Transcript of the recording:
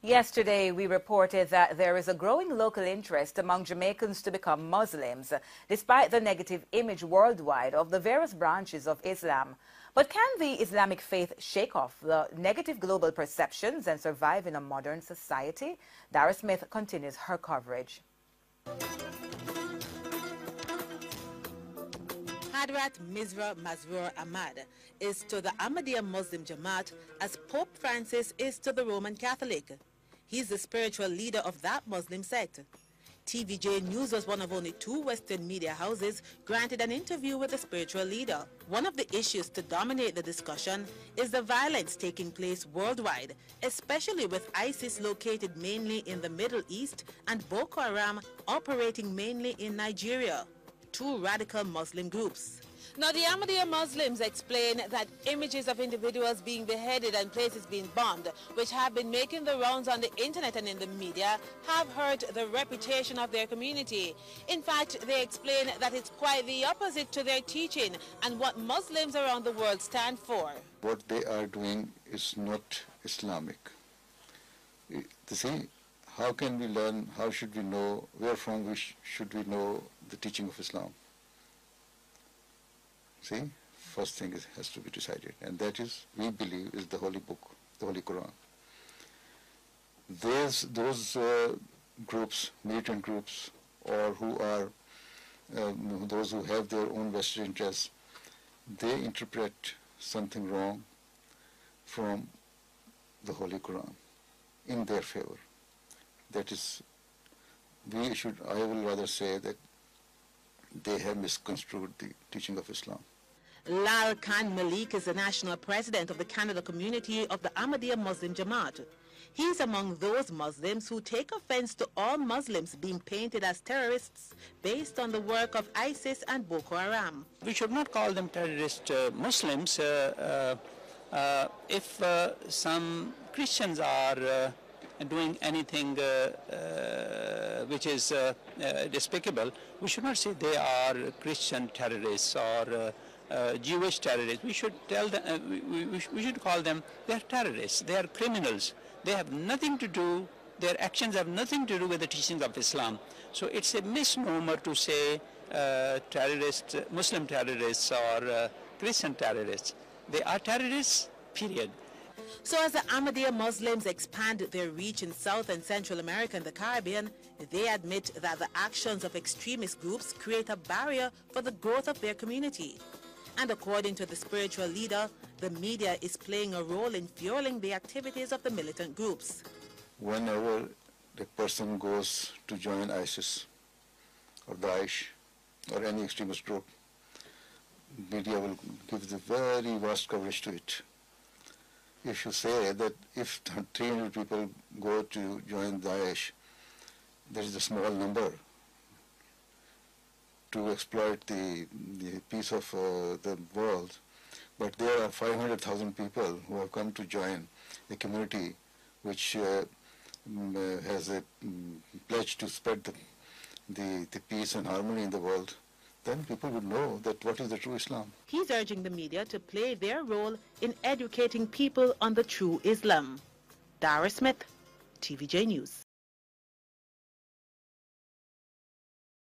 Yesterday, we reported that there is a growing local interest among Jamaicans to become Muslims, despite the negative image worldwide of the various branches of Islam. But can the Islamic faith shake off the negative global perceptions and survive in a modern society? Dara Smith continues her coverage. Hadrat Mirza Masroor Ahmad is to the Ahmadiyya Muslim Jamaat as Pope Francis is to the Roman Catholic. He's the spiritual leader of that Muslim sect. TVJ News was one of only 2 Western media houses granted an interview with the spiritual leader. One of the issues to dominate the discussion is the violence taking place worldwide, especially with ISIS located mainly in the Middle East and Boko Haram operating mainly in Nigeria, 2 radical Muslim groups. Now, the Ahmadiyya Muslims explain that images of individuals being beheaded and places being bombed, which have been making the rounds on the internet and in the media, have hurt the reputation of their community. In fact, they explain that it's quite the opposite to their teaching and what Muslims around the world stand for. What they are doing is not Islamic. You see, how can we learn, how should we know, where from should we know the teaching of Islam? See, first thing has to be decided, and that is, we believe, is the Holy Book, the Holy Quran. Those groups, militant groups, or who are those who have their own vested interests, they interpret something wrong from the Holy Quran in their favor. That is, I will rather say that they have misconstrued the teaching of Islam. Lal Khan Malik is the national president of the Canada community of the Ahmadiyya Muslim Jamaat. He is among those Muslims who take offense to all Muslims being painted as terrorists based on the work of ISIS and Boko Haram. We should not call them terrorist Muslims. If some Christians are doing anything which is despicable, we should not say they are Christian terrorists or Jewish terrorists. We should tell them, we should call them, they are terrorists, they are criminals. They have nothing to do, their actions have nothing to do with the teachings of Islam. So it's a misnomer to say terrorists, Muslim terrorists or Christian terrorists. They are terrorists, period. So as the Ahmadiyya Muslims expand their reach in South and Central America and the Caribbean, they admit that the actions of extremist groups create a barrier for the growth of their community. And according to the spiritual leader, the media is playing a role in fueling the activities of the militant groups. Whenever the person goes to join ISIS or Daesh or any extremist group, media will give the very vast coverage to it. If you say that if 300 people go to join Daesh, there is a small number to exploit the peace of the world, but there are 500,000 people who have come to join a community which has a pledge to spread the peace and harmony in the world. Then people would know that what is the true Islam. He's urging the media to play their role in educating people on the true Islam. Dara Smith, TVJ News.